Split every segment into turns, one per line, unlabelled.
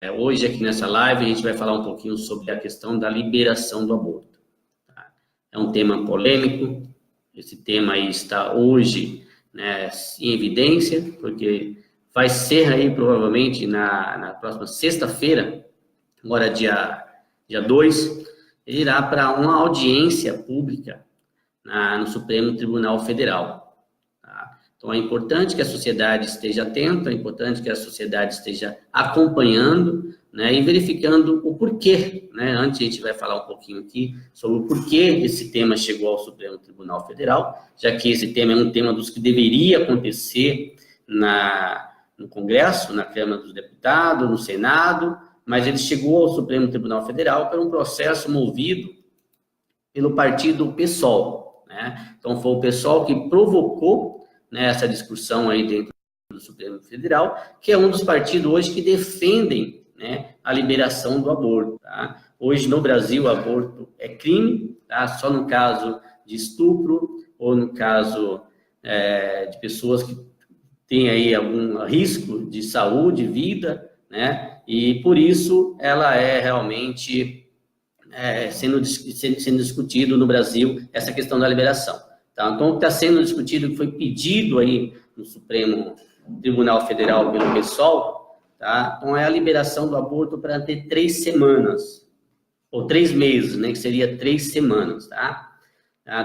Hoje, aqui nessa live, a gente vai falar um pouquinho sobre a questão da liberação do aborto. Tá? É um tema polêmico, esse tema aí está hoje, né, em evidência, porque vai ser aí, provavelmente, na próxima sexta-feira, agora dia 2, ele irá para uma audiência pública no Supremo Tribunal Federal. Tá? Então, é importante que a sociedade esteja atenta, é importante que a sociedade esteja acompanhando, né, e verificando o porquê. Né? Antes, a gente vai falar um pouquinho aqui sobre o porquê esse tema chegou ao Supremo Tribunal Federal, já que esse tema é um tema dos que deveria acontecer no Congresso, na Câmara dos Deputados, no Senado, mas ele chegou ao Supremo Tribunal Federal por um processo movido pelo partido PSOL, né? Então, foi o PSOL que provocou, né, essa discussão aí dentro do Supremo Federal, que é um dos partidos hoje que defendem, né, a liberação do aborto. Tá? Hoje, no Brasil, o aborto é crime, tá? Só no caso de estupro ou no caso de pessoas que têm aí algum risco de saúde, vida, né? E, por isso, ela é realmente sendo discutido no Brasil essa questão da liberação. Tá? Então, o que está sendo discutido, que foi pedido aí no Supremo Tribunal Federal pelo PSOL, tá? Então, é a liberação do aborto para ter 3 semanas, ou 3 meses, né? Que seria 3 semanas, tá?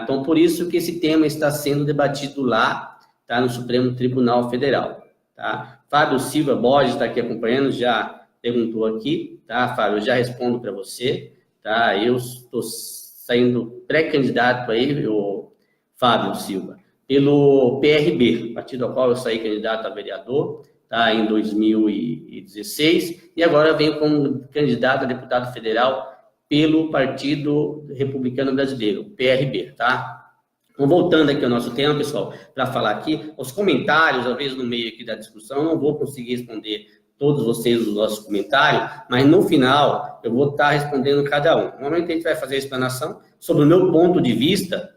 Então, por isso que esse tema está sendo debatido lá, tá? No Supremo Tribunal Federal, tá? Fábio Silva Borges está aqui acompanhando, já perguntou aqui, tá, Fábio? Eu já respondo para você, tá? Eu estou saindo pré-candidato aí, o Fábio Silva, pelo PRB, partido ao qual eu saí candidato a vereador, tá? Em 2016, e agora venho como candidato a deputado federal pelo Partido Republicano Brasileiro, PRB, tá? Então, voltando aqui ao nosso tema, pessoal, para falar aqui, os comentários, às vezes no meio aqui da discussão, eu não vou conseguir responder todos vocês os nossos comentários, mas no final eu vou estar respondendo cada um. Normalmente a gente vai fazer a explanação sobre o meu ponto de vista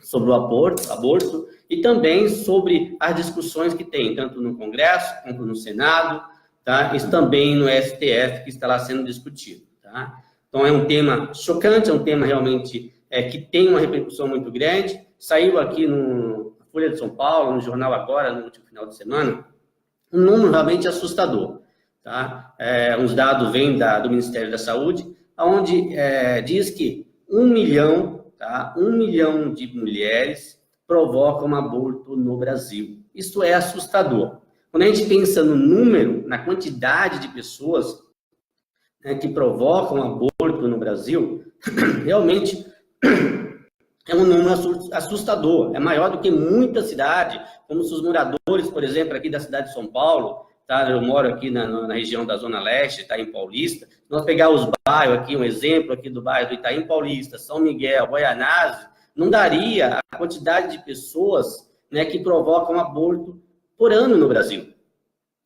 sobre o aborto e também sobre as discussões que tem, tanto no Congresso quanto no Senado, tá? E também no STF, que está lá sendo discutido, tá? Então, é um tema chocante, é um tema realmente que tem uma repercussão muito grande. Saiu aqui no Folha de São Paulo, no Jornal Agora, no último final de semana, um número realmente assustador, tá? Uns dados vêm do Ministério da Saúde, onde diz que 1 milhão, tá? 1 milhão de mulheres provocam aborto no Brasil. Isso é assustador. Quando a gente pensa no número, na quantidade de pessoas, né, que provocam aborto no Brasil, realmente é um número assustador, é maior do que muita cidade, como os moradores, por exemplo, aqui da cidade de São Paulo, tá? Eu moro aqui na região da Zona Leste, Itaim Paulista. Se nós pegar os bairros aqui, um exemplo aqui do bairro do Itaim Paulista, São Miguel, Guaianazes, não daria a quantidade de pessoas, né, que provocam aborto por ano no Brasil.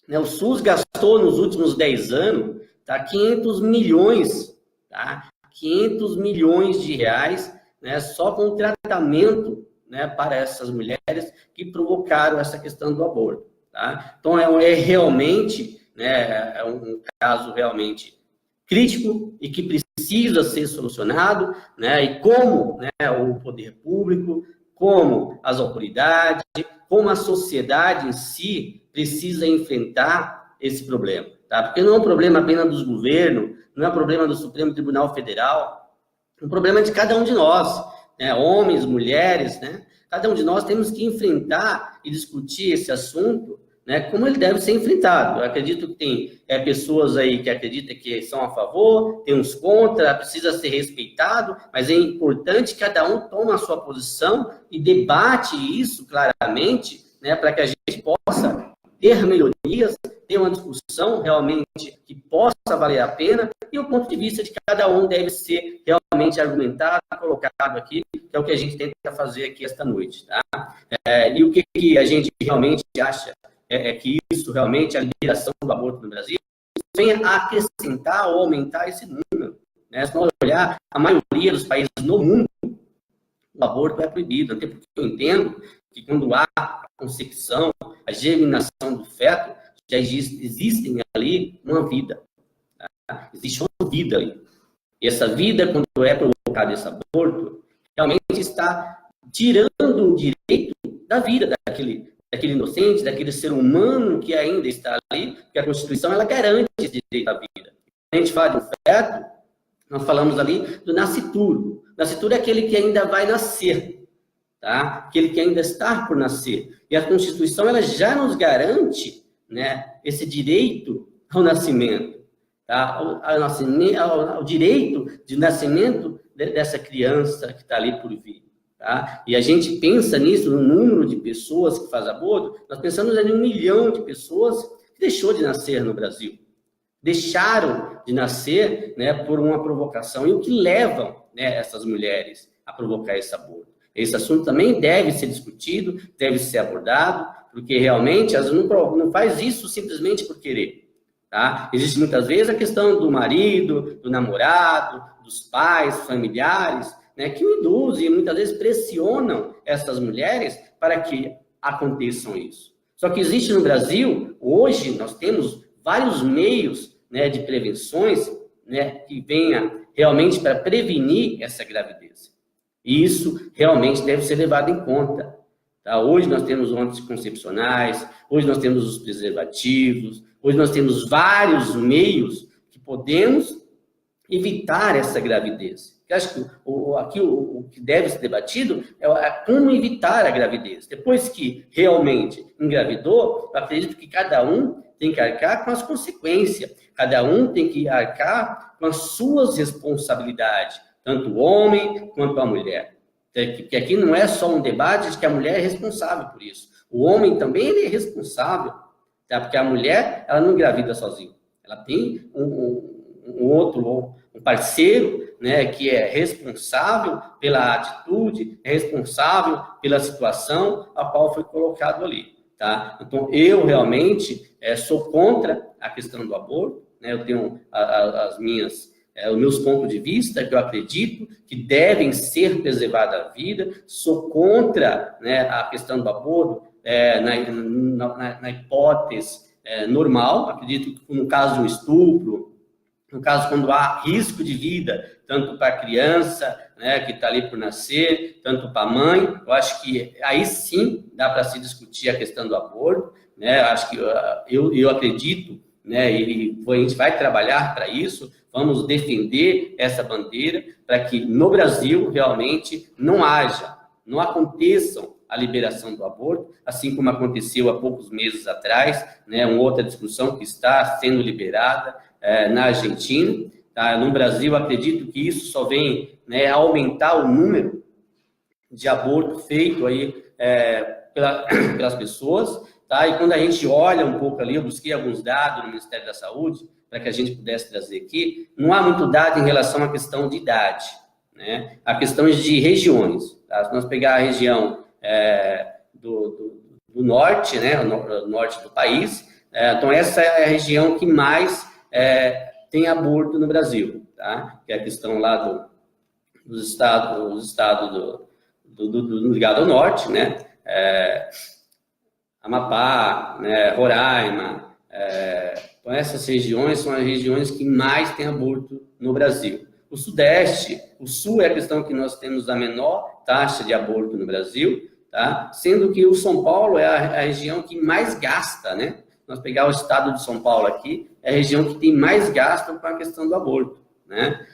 Né, o SUS gastou nos últimos 10 anos, tá, 500 milhões, tá? 500 milhões de reais, né, só com tratamento, né, para essas mulheres que provocaram essa questão do aborto. Tá? Então, realmente, né, é um caso realmente crítico e que precisa ser solucionado, né, e como, né, o poder público, como as autoridades, como a sociedade em si precisa enfrentar esse problema. Tá? Porque não é um problema apenas dos governos, não é um problema do Supremo Tribunal Federal, é um problema de cada um de nós, né, homens, mulheres, né? Cada um de nós temos que enfrentar e discutir esse assunto, né, como ele deve ser enfrentado. Eu acredito que tem pessoas aí que acreditam que são a favor, tem uns contra, precisa ser respeitado, mas é importante que cada um tome a sua posição e debate isso claramente, né, para que a gente possa ter melhorias, ter uma discussão realmente que possa valer a pena, e o ponto de vista de cada um deve ser realmente argumentado, colocado aqui, que é o que a gente tenta fazer aqui esta noite, tá? E o que a gente realmente acha que isso realmente, a liberação do aborto no Brasil, venha a acrescentar ou aumentar esse número, né? Se nós olhar, a maioria dos países no mundo, o aborto é proibido, até porque eu entendo que quando há a concepção, a germinação do feto, já existem ali uma vida, Existe uma vida ali. E essa vida, quando é provocado esse aborto, realmente está tirando o direito da vida daquele inocente, daquele ser humano que ainda está ali, porque a Constituição, ela garante esse direito à vida. A gente fala de um feto, nós falamos ali do nascituro. Nascituro é aquele que ainda vai nascer, tá? Aquele que ainda está por nascer. E a Constituição, ela já nos garante, né, esse direito ao nascimento, tá? Ao direito de nascimento dessa criança que está ali por vir. Tá? E a gente pensa nisso, no número de pessoas que faz aborto, nós pensamos em 1 milhão de pessoas que deixou de nascer no Brasil. Deixaram de nascer, né, por uma provocação. E o que levam, né, essas mulheres a provocar esse aborto? Esse assunto também deve ser discutido, deve ser abordado, porque realmente elas não faz isso simplesmente por querer. Tá? Existe muitas vezes a questão do marido, do namorado, dos pais, familiares, né, que induzem e muitas vezes pressionam essas mulheres para que aconteçam isso. Só que existe no Brasil, hoje, nós temos vários meios, né, de prevenções, né, que venha realmente para prevenir essa gravidez. E isso realmente deve ser levado em conta. Tá? Hoje nós temos anticoncepcionais, hoje nós temos os preservativos, hoje nós temos vários meios que podemos evitar essa gravidez. Eu acho que aqui o que deve ser debatido é como evitar a gravidez. Depois que realmente engravidou, eu acredito que cada um tem que arcar com as consequências. Cada um tem que arcar com as suas responsabilidades, tanto o homem quanto a mulher. Porque aqui não é só um debate de que a mulher é responsável por isso. O homem também ele é responsável, tá? Porque a mulher ela não engravida sozinha. Ela tem um parceiro, né, que é responsável pela atitude, é responsável pela situação a qual foi colocado ali. Tá? Então, eu realmente sou contra a questão do aborto, né? Eu tenho os meus pontos de vista, que eu acredito que devem ser preservada a vida, sou contra, né, a questão do aborto na hipótese normal, acredito que no caso de um estupro, no caso quando há risco de vida, tanto para a criança, né, que está ali por nascer, tanto para a mãe, eu acho que aí sim dá para se discutir a questão do aborto, né? Acho que eu acredito, né, e a gente vai trabalhar para isso, vamos defender essa bandeira para que no Brasil realmente não aconteçam a liberação do aborto, assim como aconteceu há poucos meses atrás, né, uma outra discussão que está sendo liberada na Argentina. Tá? No Brasil, acredito que isso só vem, né, aumentar o número de aborto feito aí, pelas pessoas. Tá? E quando a gente olha um pouco ali, eu busquei alguns dados no Ministério da Saúde, para que a gente pudesse trazer aqui, não há muito dado em relação à questão de idade, né? A questões de regiões. Tá? Se nós pegar a região do norte, né, o norte do país, então essa é a região que mais tem aborto no Brasil, tá? Que é a questão lá dos estados ligado ao norte, né? Amapá, né, Roraima, então essas regiões são as regiões que mais tem aborto no Brasil. O Sudeste, o Sul é a questão que nós temos a menor taxa de aborto no Brasil, tá? Sendo que o São Paulo é a região que mais gasta, né? Nós pegar o estado de São Paulo aqui, é a região que tem mais gasto com a questão do aborto, né?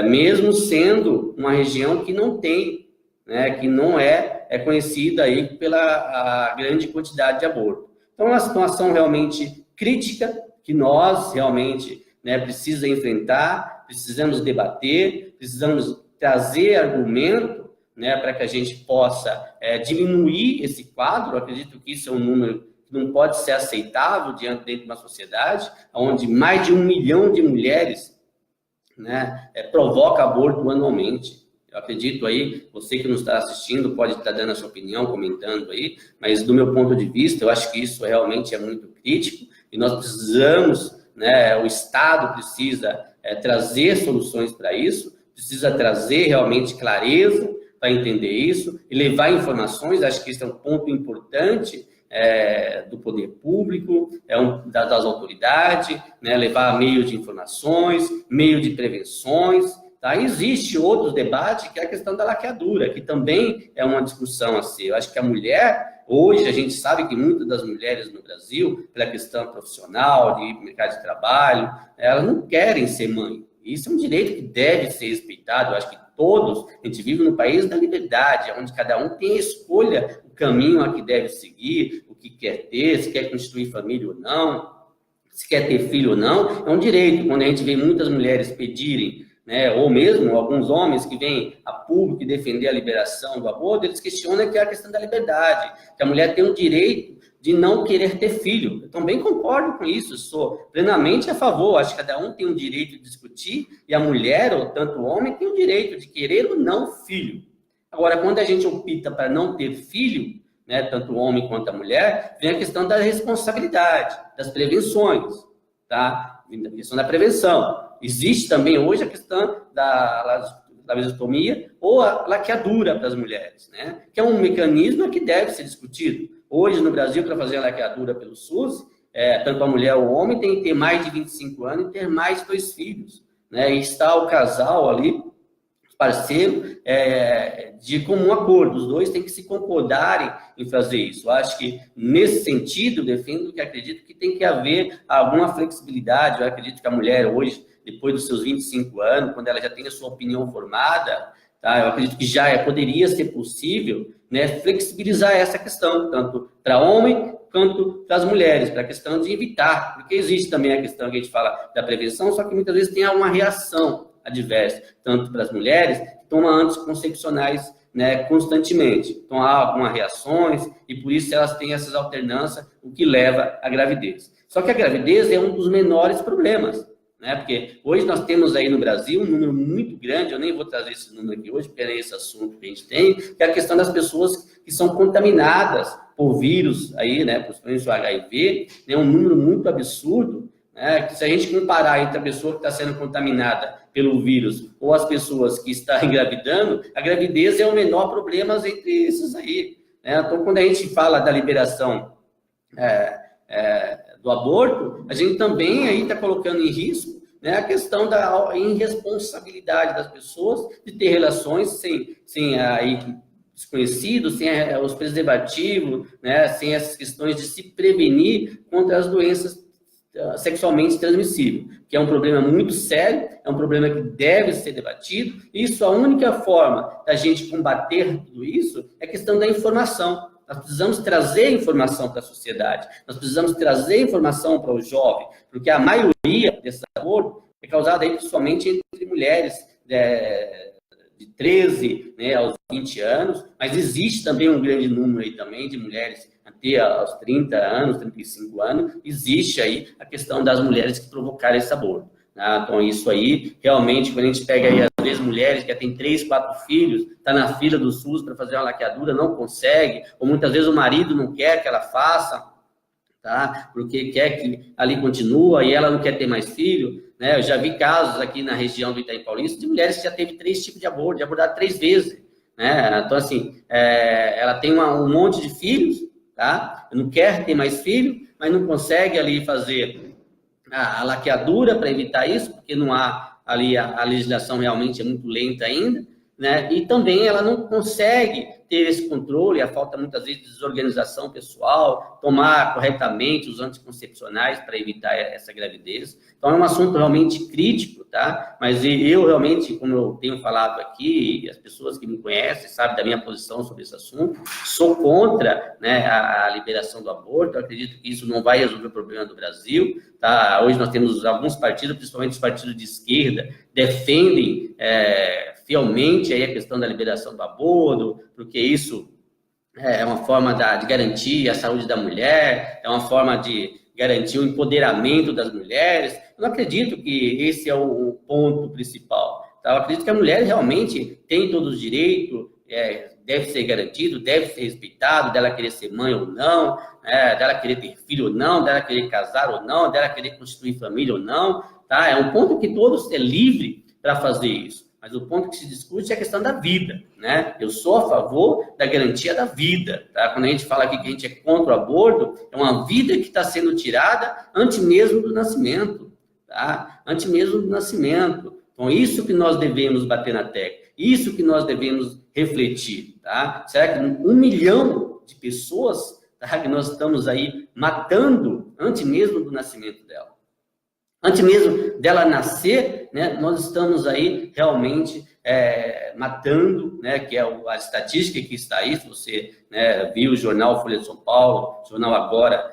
Mesmo sendo uma região que não tem, né? Que não é conhecida aí pela a grande quantidade de aborto. Então, é uma situação realmente crítica que nós realmente, né, precisamos enfrentar, precisamos debater, precisamos trazer argumento, né, para que a gente possa diminuir esse quadro. Eu acredito que isso é um número que não pode ser aceitável dentro de uma sociedade onde mais de 1 milhão de mulheres, né, provoca aborto anualmente. Eu acredito aí, você que nos está assistindo pode estar dando a sua opinião, comentando aí, mas do meu ponto de vista, eu acho que isso realmente é muito crítico e nós precisamos, né, o Estado precisa trazer soluções para isso, precisa trazer realmente clareza para entender isso e levar informações. Acho que esse é um ponto importante do poder público, das autoridades, né, levar meios de informações, meio de prevenções. Tá? Existe outros debates, que é a questão da laqueadura, que também é uma discussão a ser. Eu acho que a mulher, hoje, a gente sabe que muitas das mulheres no Brasil, pela questão profissional, de mercado de trabalho, elas não querem ser mãe. Isso é um direito que deve ser respeitado. Eu acho que todos, a gente vive no país da liberdade, onde cada um tem a escolha, o caminho a que deve seguir, o que quer ter, se quer constituir família ou não, se quer ter filho ou não, é um direito. Quando a gente vê muitas mulheres pedirem, né, ou mesmo alguns homens que vêm a público defender a liberação do aborto, eles questionam que é a questão da liberdade, que a mulher tem o direito de não querer ter filho. Eu também concordo com isso, sou plenamente a favor, acho que cada um tem o direito de discutir, e a mulher, ou tanto o homem, tem o direito de querer ou não filho. Agora, quando a gente opta para não ter filho, né, tanto o homem quanto a mulher, vem a questão da responsabilidade, das prevenções, tá? A questão da prevenção. Existe também hoje a questão da vasectomia ou a laqueadura para as mulheres, né? Que é um mecanismo que deve ser discutido. Hoje, no Brasil, para fazer a laqueadura pelo SUS, tanto a mulher ou o homem tem que ter mais de 25 anos e ter mais de 2 filhos, né? E está o casal ali, parceiro, de comum acordo. Os dois têm que se concordarem em fazer isso. Eu acho que, nesse sentido, defendo que acredito que tem que haver alguma flexibilidade. Eu acredito que a mulher hoje, depois dos seus 25 anos, quando ela já tem a sua opinião formada, tá? Eu acredito que já poderia ser possível, né, flexibilizar essa questão, tanto para homem quanto para as mulheres, para a questão de evitar, porque existe também a questão que a gente fala da prevenção, só que muitas vezes tem alguma reação adversa, tanto para as mulheres que tomam anticoncepcionais, né, constantemente. Então, há algumas reações e, por isso, elas têm essas alternâncias, o que leva à gravidez. Só que a gravidez é um dos menores problemas, né? Porque hoje nós temos aí no Brasil um número muito grande, eu nem vou trazer esse número aqui hoje, porque é esse assunto que a gente tem, que é a questão das pessoas que são contaminadas por vírus, aí, né, principalmente o HIV, né, um número muito absurdo, né, que se a gente comparar entre a pessoa que está sendo contaminada pelo vírus ou as pessoas que estão engravidando, a gravidez é o menor problema entre esses aí, né? Então, quando a gente fala da liberação do aborto, a gente também aí está colocando em risco, né, a questão da irresponsabilidade das pessoas de ter relações sem aí desconhecidos, sem os preservativos, né, sem essas questões de se prevenir contra as doenças sexualmente transmissíveis, que é um problema muito sério, é um problema que deve ser debatido. Isso, a única forma da gente combater tudo isso é a questão da informação. Nós precisamos trazer informação para a sociedade, nós precisamos trazer informação para o jovem, porque a maioria desse aborto é causada aí somente entre mulheres de 13, né, aos 20 anos, mas existe também um grande número aí também de mulheres até aos 30 anos, 35 anos, existe aí a questão das mulheres que provocaram esse aborto. Né? Então, isso aí, realmente, quando a gente pega aí, às vezes, mulheres que já têm 3, 4 filhos, está na fila do SUS para fazer uma laqueadura, não consegue, ou muitas vezes o marido não quer que ela faça, tá? Porque quer que ali continua e ela não quer ter mais filho, né? Eu já vi casos aqui na região do Itaim Paulista de mulheres que já teve 3 tipos de aborto, de abortar 3 vezes, né? Então, assim, ela tem um monte de filhos, tá? Não quer ter mais filho, mas não consegue ali fazer a laqueadura para evitar isso, porque não há ali, a legislação realmente é muito lenta ainda, né? E também ela não consegue ter esse controle, a falta muitas vezes de desorganização pessoal, tomar corretamente os anticoncepcionais para evitar essa gravidez. Então é um assunto realmente crítico, tá? Mas eu realmente, como eu tenho falado aqui, as pessoas que me conhecem sabem da minha posição sobre esse assunto, sou contra, né, a liberação do aborto. Eu acredito que isso não vai resolver o problema do Brasil, tá? Hoje nós temos alguns partidos, principalmente os partidos de esquerda, defendem fielmente aí a questão da liberação do aborto, porque isso é uma forma de garantir a saúde da mulher, é uma forma de garantir o empoderamento das mulheres. Eu não acredito que esse é o ponto principal. Tá? Eu acredito que a mulher realmente tem todos os direitos, deve ser garantido, deve ser respeitado, dela querer ser mãe ou não, dela querer ter filho ou não, dela querer casar ou não, dela querer constituir família ou não. Tá? É um ponto que todos é livre para fazer isso. mas o ponto que se discute é a questão da vida, né? Eu sou a favor da garantia da vida, tá? Quando a gente fala aqui que a gente é contra o aborto, é uma vida que está sendo tirada antes mesmo do nascimento, tá? Antes mesmo do nascimento. Então, isso que nós devemos bater na tecla, isso que nós devemos refletir, tá? Será que 1 milhão de pessoas, tá, que nós estamos aí matando antes mesmo do nascimento dela? Antes mesmo dela nascer, né, nós estamos aí realmente matando, né, que é a estatística que está aí, se você, né, viu o jornal Folha de São Paulo, o jornal Agora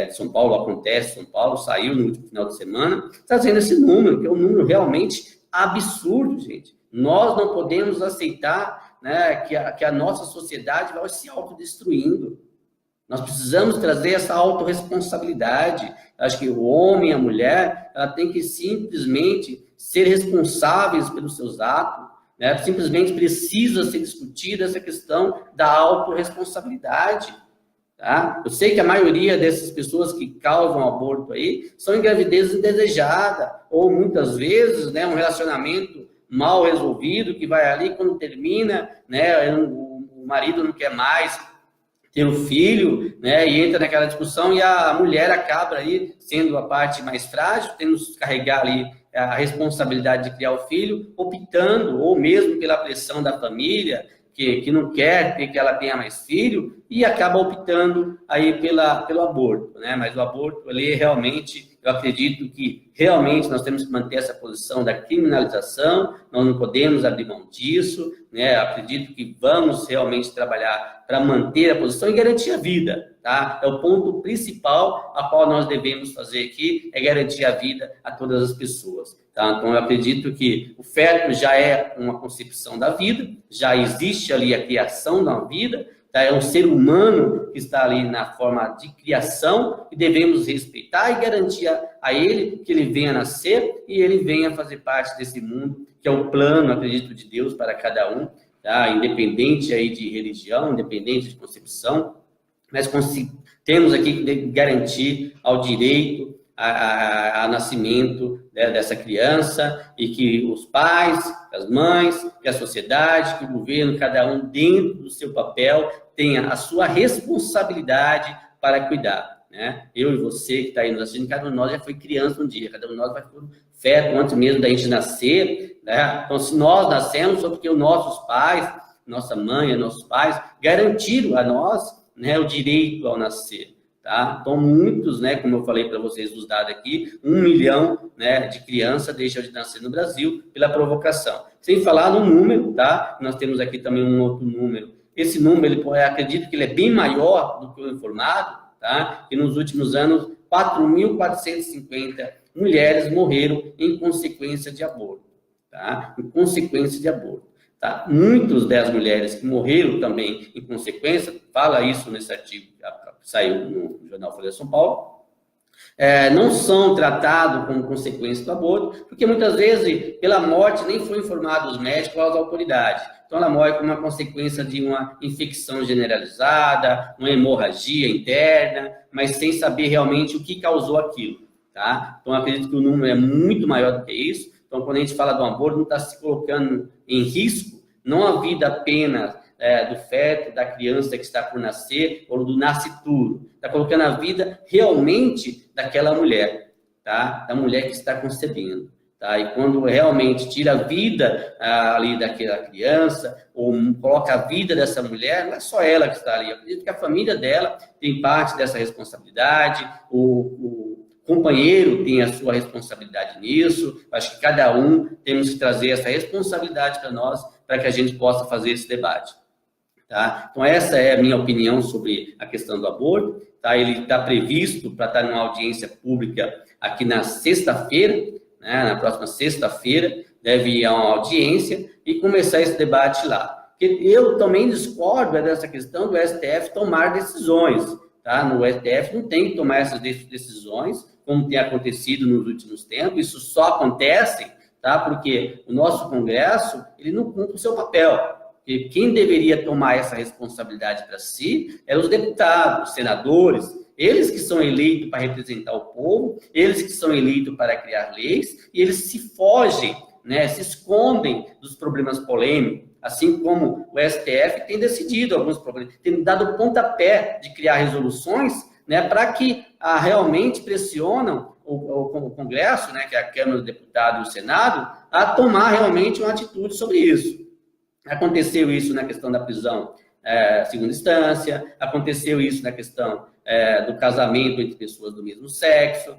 de São Paulo Acontece, São Paulo, saiu no último final de semana, trazendo esse número, que é um número realmente absurdo, gente. Nós não podemos aceitar, né, que a nossa sociedade vai se autodestruindo. Nós precisamos trazer essa autorresponsabilidade. Acho que o homem e a mulher, ela tem que simplesmente ser responsáveis pelos seus atos, né? Simplesmente precisa ser discutida essa questão da autorresponsabilidade, tá? Eu sei que a maioria dessas pessoas que causam aborto aí são em gravidez indesejada, ou muitas vezes, né, um relacionamento mal resolvido, que vai ali quando termina, né, o marido não quer mais ter um filho, né, e entra naquela discussão, e a mulher acaba aí sendo a parte mais frágil, tendo que carregar ali a responsabilidade de criar o filho, optando, ou mesmo pela pressão da família, que não quer que ela tenha mais filho, e acaba optando aí pelo aborto, né? Mas o aborto, ele realmente, eu acredito que realmente nós temos que manter essa posição da criminalização, nós não podemos abrir mão disso, né? Eu acredito que vamos realmente trabalhar para manter a posição e garantir a vida, tá? É o ponto principal a qual nós devemos fazer aqui, é garantir a vida a todas as pessoas. Tá? Então, eu acredito que o feto já é uma concepção da vida, já existe ali a criação da vida, tá? É um ser humano que está ali na forma de criação e devemos respeitar e garantir a ele que ele venha nascer e ele venha fazer parte desse mundo, que é o plano, acredito, de Deus para cada um, tá? Independente aí de religião, independente de concepção, mas temos aqui que garantir ao direito a nascimento, né, dessa criança, e que os pais, as mães, que a sociedade, que o governo, cada um dentro do seu papel, tenha a sua responsabilidade para cuidar, né? Eu e você que está aí nos assistindo, cada um de nós já foi criança um dia, cada um de nós vai ter um feto antes mesmo da gente nascer, né? Então, se nós nascemos, só porque os nossos pais, nossa mãe e nossos pais garantiram a nós, né, o direito ao nascer. Tá? Então, muitos, né, como eu falei para vocês dos dados aqui, 1 milhão, né, de crianças deixam de nascer no Brasil pela provocação. Sem falar no número, tá? Nós temos aqui também um outro número. Esse número, acredito que ele é bem maior do que o informado, tá? Que nos últimos anos, 4.450 mulheres morreram em consequência de aborto, tá? Em consequência de aborto. Tá? Muitas das mulheres que morreram também em consequência, fala isso nesse artigo que saiu no jornal Folha de São Paulo, não são tratados como consequência do aborto, porque muitas vezes, pela morte, nem foi informado os médicos ou as autoridades. Então, ela morre como uma consequência de uma infecção generalizada, uma hemorragia interna, mas sem saber realmente o que causou aquilo. Tá? Então, eu acredito que o número é muito maior do que isso. Então, quando a gente fala do aborto, não está se colocando em risco, não a vida apenas do feto, da criança que está por nascer, ou do nascituro. Está colocando a vida realmente daquela mulher, tá? Da mulher que está concebendo. Tá? E quando realmente tira a vida ali daquela criança, ou coloca a vida dessa mulher, não é só ela que está ali. Eu acredito que a família dela tem parte dessa responsabilidade, o companheiro tem a sua responsabilidade nisso. Acho que cada um temos que trazer essa responsabilidade para nós, para que a gente possa fazer esse debate. Tá? Então, essa é a minha opinião sobre a questão do aborto. Tá? Ele está previsto para estar numa audiência pública aqui na sexta-feira, né? Na próxima sexta-feira, deve ir a uma audiência e começar esse debate lá. Porque eu também discordo dessa questão do STF tomar decisões. Tá? No STF não tem que tomar essas decisões, como tem acontecido nos últimos tempos. Isso só acontece, tá? Porque o nosso Congresso ele não cumpre o seu papel. E quem deveria tomar essa responsabilidade para si é os deputados, os senadores, eles que são eleitos para representar o povo, eles que são eleitos para criar leis, e eles se fogem, né, se escondem dos problemas polêmicos, assim como o STF tem decidido alguns problemas, tem dado pontapé de criar resoluções, né, para que realmente pressionam o Congresso, né, que é a Câmara dos Deputados e o Senado, a tomar realmente uma atitude sobre isso. Aconteceu isso na questão da prisão segunda instância, aconteceu isso na questão do casamento entre pessoas do mesmo sexo,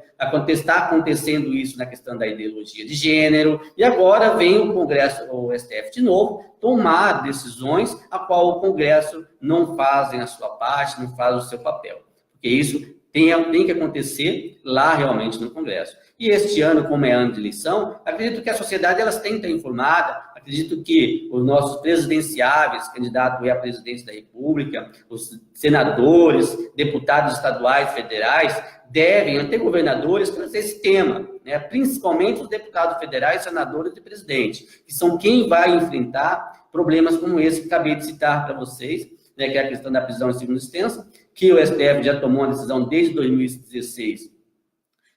está acontecendo isso na questão da ideologia de gênero, e agora vem o Congresso, o STF de novo, tomar decisões a qual o Congresso não fazem a sua parte, não faz o seu papel. Porque isso tem que acontecer lá realmente no Congresso. E este ano, como é ano de eleição, acredito que a sociedade elas tem que estar informada, acredito que os nossos presidenciáveis, candidatos à presidência da República, os senadores, deputados estaduais, federais, devem, até governadores, trazer esse tema, né? Principalmente os deputados federais, senadores e presidente, que são quem vai enfrentar problemas como esse que acabei de citar para vocês, né, que é a questão da prisão em segunda instância, que o STF já tomou uma decisão desde 2016,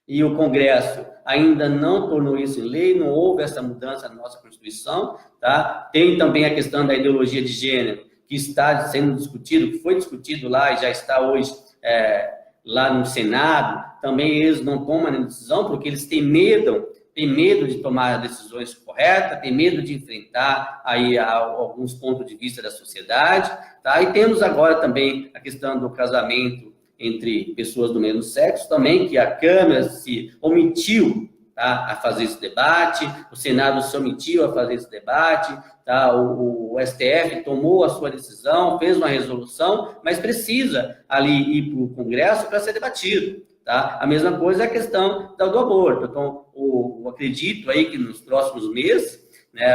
e o Congresso ainda não tornou isso em lei, não houve essa mudança na nossa Constituição, tá? Tem também a questão da ideologia de gênero, que está sendo discutido, que foi discutido lá e já está hoje lá no Senado, também eles não tomam a decisão porque eles têm medo de tomar decisões corretas, têm medo de enfrentar aí alguns pontos de vista da sociedade, tá? E temos agora também a questão do casamento entre pessoas do mesmo sexo também, que a Câmara se omitiu, tá, a fazer esse debate, o Senado se omitiu a fazer esse debate, tá? O STF tomou a sua decisão, fez uma resolução, mas precisa ali ir para o Congresso para ser debatido. Tá? A mesma coisa é a questão do aborto. Então, eu acredito aí que nos próximos meses, né,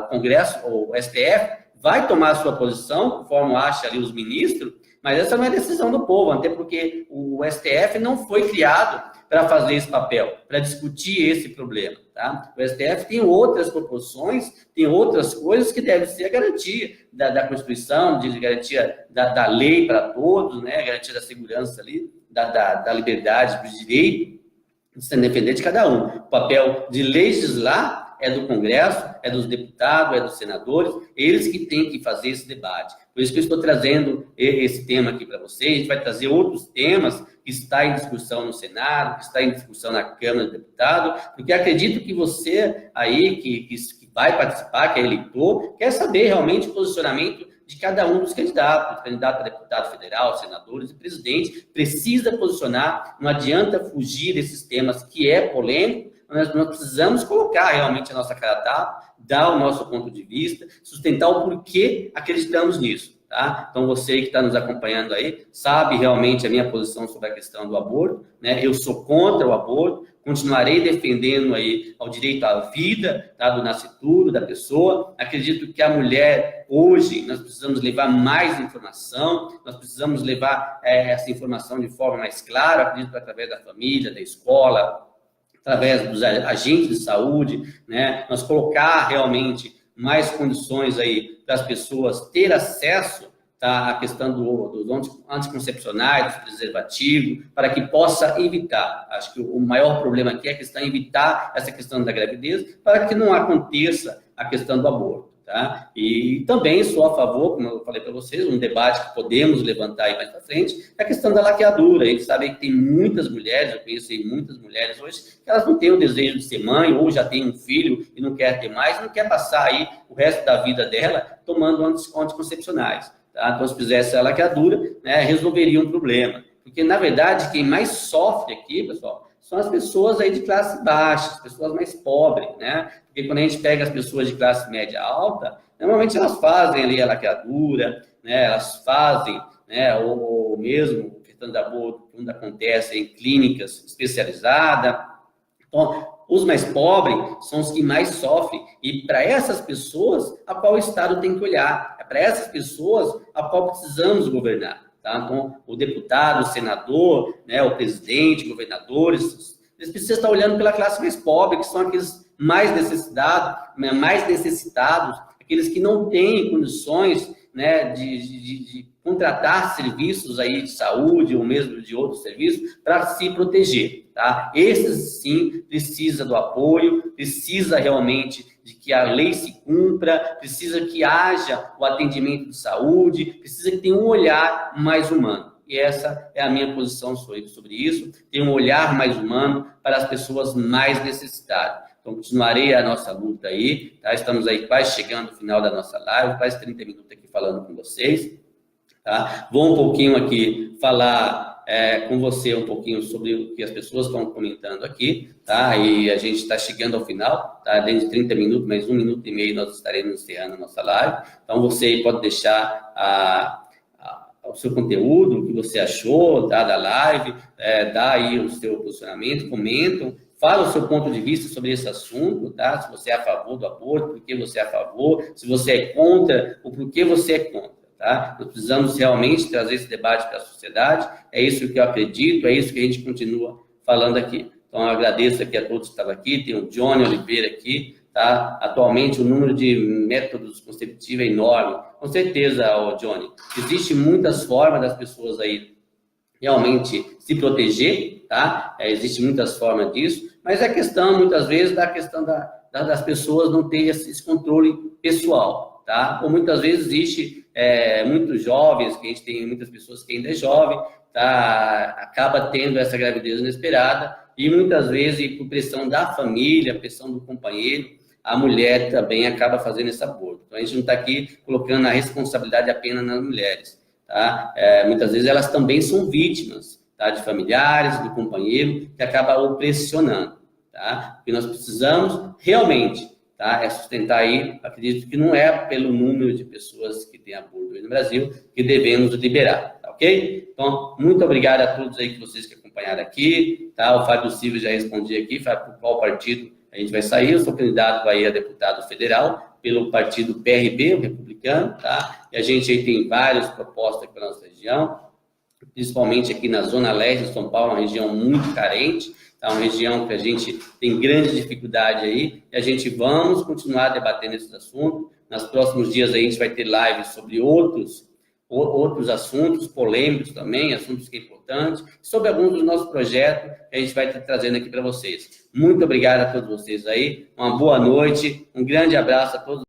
o Congresso, o STF, vai tomar a sua posição, conforme acha ali os ministros, mas essa não é decisão do povo, até porque o STF não foi criado para fazer esse papel, para discutir esse problema. Tá? O STF tem outras proporções, tem outras coisas que devem ser a garantia da Constituição, de garantia da lei para todos, né, garantia da segurança ali, da liberdade, do direito, de se defender de cada um. O papel de legislar é do Congresso, é dos deputados, é dos senadores, eles que têm que fazer esse debate. Por isso que eu estou trazendo esse tema aqui para vocês. A gente vai trazer outros temas que está em discussão no Senado, que está em discussão na Câmara dos Deputados, porque acredito que você aí, que vai participar, que é eleitor, quer saber realmente o posicionamento de cada um dos candidatos, candidato a deputado federal, senadores e presidente, precisa posicionar, não adianta fugir desses temas que é polêmico, nós precisamos colocar realmente a nossa cara a tapa, dar o nosso ponto de vista, sustentar o porquê acreditamos nisso, tá? Então, você que está nos acompanhando aí, sabe realmente a minha posição sobre a questão do aborto, né? Eu sou contra o aborto, continuarei defendendo aí o direito à vida, tá? Do nascituro, da pessoa. Acredito que a mulher, hoje, nós precisamos levar mais informação, nós precisamos levar essa informação de forma mais clara, acredito através da família, da escola, através dos agentes de saúde, né? Nós colocar realmente mais condições aí para as pessoas ter acesso, tá, à questão dos anticoncepcionais, dos preservativos, para que possa evitar. Acho que o maior problema aqui é a questão de evitar essa questão da gravidez, para que não aconteça a questão do aborto. Tá? E também sou a favor, como eu falei para vocês, um debate que podemos levantar aí mais para frente, é a questão da laqueadura. A gente sabe que tem muitas mulheres, eu conheço muitas mulheres hoje, que elas não têm o desejo de ser mãe, ou já tem um filho e não quer ter mais, não quer passar aí o resto da vida dela tomando anticoncepcionais. Tá? Então, se fizesse a laqueadura, né, resolveria um problema. Porque, na verdade, quem mais sofre aqui, pessoal, são as pessoas aí de classe baixa, as pessoas mais pobres, né? Porque quando a gente pega as pessoas de classe média alta, normalmente elas fazem ali a laqueadura, né? Elas fazem, né? Ou mesmo, questão da aborto, quando acontece em clínicas especializadas. Então, os mais pobres são os que mais sofrem. E para essas pessoas, a qual o Estado tem que olhar. É para essas pessoas a qual precisamos governar. Tá? Então, o deputado, o senador, né, o presidente, governadores, eles precisam estar olhando pela classe mais pobre, que são aqueles mais necessitados, aqueles que não têm condições, né, de contratar serviços aí de saúde ou mesmo de outros serviços para se proteger. Tá? Esses, sim, precisa do apoio, precisa realmente de que a lei se cumpra, precisa que haja o atendimento de saúde, precisa que tenha um olhar mais humano. E essa é a minha posição sobre isso, ter um olhar mais humano para as pessoas mais necessitadas. Então, continuarei a nossa luta aí, tá? Estamos aí quase chegando ao final da nossa live, quase 30 minutos aqui falando com vocês, tá? Vou um pouquinho aqui falar com você um pouquinho sobre o que as pessoas estão comentando aqui, tá? E a gente está chegando ao final, tá? Dentro de 30 minutos, mais 1 minuto e meio, nós estaremos encerrando a nossa live. Então, você pode deixar o seu conteúdo, o que você achou, tá, da live, dá aí o seu posicionamento, comentam, fala o seu ponto de vista sobre esse assunto, tá? Se você é a favor do aborto, por que você é a favor, se você é contra, o porquê você é contra, tá? Nós precisamos realmente trazer esse debate para a sociedade, é isso que eu acredito, é isso que a gente continua falando aqui. Então, eu agradeço aqui a todos que estavam aqui, tem o Johnny Oliveira aqui, tá? Atualmente, o número de métodos conceptivos é enorme. Com certeza, Johnny, existem muitas formas das pessoas aí realmente se proteger, tá? Existem muitas formas disso, mas a questão, muitas vezes, da questão das pessoas não terem esse controle pessoal, tá? Ou muitas vezes existe muitos jovens, que a gente tem muitas pessoas que ainda é jovem, tá? Acaba tendo essa gravidez inesperada e muitas vezes, por pressão da família, pressão do companheiro, a mulher também acaba fazendo esse aborto. Então, a gente não está aqui colocando a responsabilidade apenas nas mulheres, tá? Muitas vezes elas também são vítimas, tá? De familiares, do companheiro, que acaba o pressionando, tá? O que nós precisamos realmente, tá? Sustentar aí, acredito que não é pelo número de pessoas que têm aborto aí no Brasil que devemos liberar, tá ok? Então, muito obrigado a todos aí que vocês que acompanharam aqui, tá? O Fábio Silva já respondi aqui, por qual partido a gente vai sair. Eu sou candidato aí a deputado federal pelo partido PRB, o republicano, tá? E a gente aí tem várias propostas aqui para a nossa região, principalmente aqui na Zona Leste de São Paulo, uma região muito carente, tá? Uma região que a gente tem grande dificuldade aí, e a gente vamos continuar debatendo esses assuntos. Nos próximos dias aí a gente vai ter lives sobre outros assuntos polêmicos também, assuntos que é importante, sobre alguns dos nossos projetos que a gente vai estar trazendo aqui para vocês. Muito obrigado a todos vocês aí, uma boa noite, um grande abraço a todos.